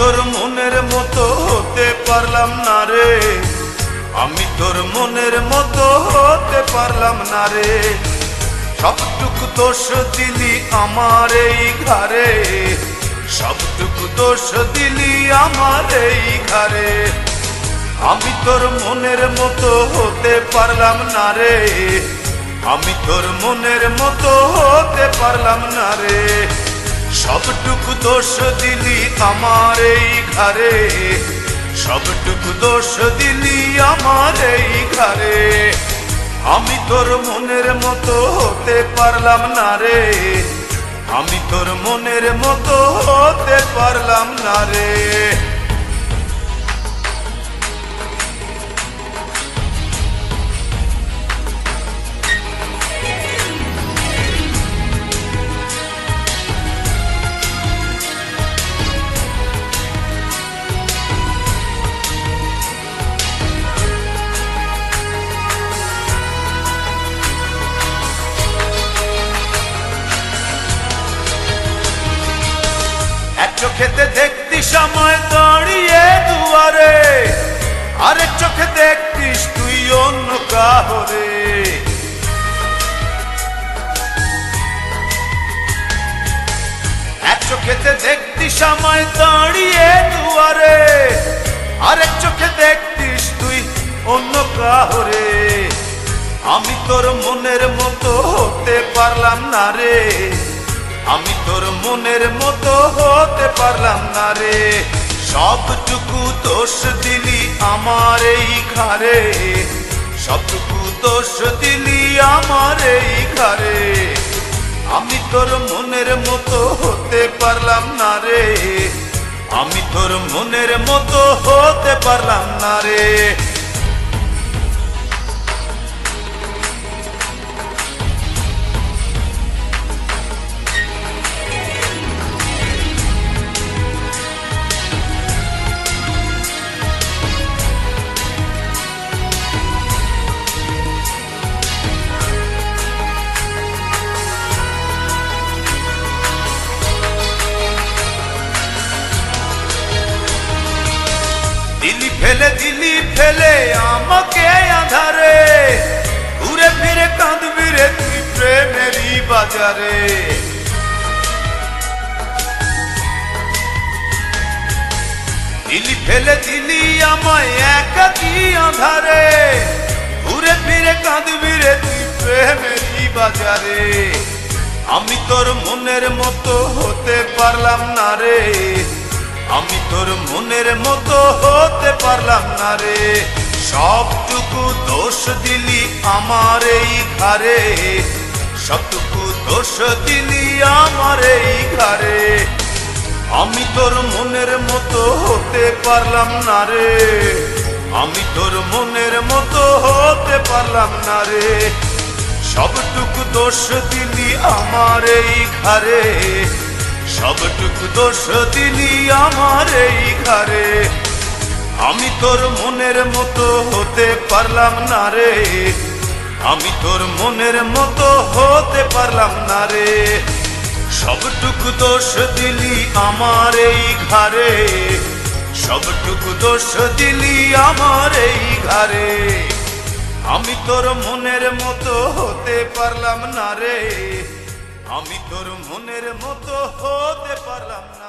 তোর মনের মতো হতে পারলাম না রে, আমি তোর মনের মতো হতে পারলাম না রে। সবটুকু দোষ দিলি আমার এই ঘরে, সবটুকু দোষ দিলি আমার এই ঘরে। আমি তোর মনের মতো হতে পারলাম না রে, আমি তোর মনের মতো হতে পারলাম না রে। সবটুকু দোষ দিলি আমার এই ঘরে, সবটুকু দোষ দিলি আমার এই ঘরে। আমি তোর মনের মতো হতে পারলাম না রে, আমি তোর মনের মতো হতে পারলাম না রে। চোখেতে দেখতিস সময় দাঁড়িয়ে দুয়ারে, আরেক চোখে দেখতিস তুই অন্য কাহরে। এক চোখেতে দেখতিস সময় দাঁড়িয়ে দুয়ারে, আরেক চোখে দেখতিস তুই অন্য কাহরে। আমি তোর মনের মতো হতে পারলাম না রে, আমি তোর মনের মতো হতে পারলাম না রে। সবটুকু দোষ দিলি আমার এই ঘরে, সবটুকু দোষ দিলি আমার এই ঘরে। আমি তোর মনের মতো হতে পারলাম না রে, আমি তোর মনের মতো হতে পারলাম না রে। দিলি ফেলে আমাকে আধারে, ঘুরে ফিরে কাঁদবি রে তুই প্রেমেরই বাজারে। দিলি ফেলে দিলি আমায় একাকী আধারে, ঘুরে ফিরে কাঁদবি রে তুই প্রেমেরই বাজারে। আমি তোর মনের মতো হতে পারলাম না রে, আমি তোর মনের মতো হতে পারলাম না রে। সবটুকু দোষ দিলি আমার এই ঘরে, সবটুকু দোষ দিলি আমার এই ঘরে। আমি তোর মনের মতো হতে পারলাম না রে, আমি তোর মনের মতো হতে পারলাম না রে। সবটুকু দোষ দিলি আমার এই ঘরে, সবটুকু দোষ দিলি আমার এই ঘরে। আমি তোর মনের মতো হতে পারলাম না রে, আমি তোর মনের মতো হতে পারলাম না রে। সবটুকু দোষ দিলি আমার এই ঘরে, সবটুকু দোষ দিলি আমার এই ঘরে। আমি তোর মনের মতো হতে পারলাম না রে, আমি তোর মনের মতো হতে পারলাম না।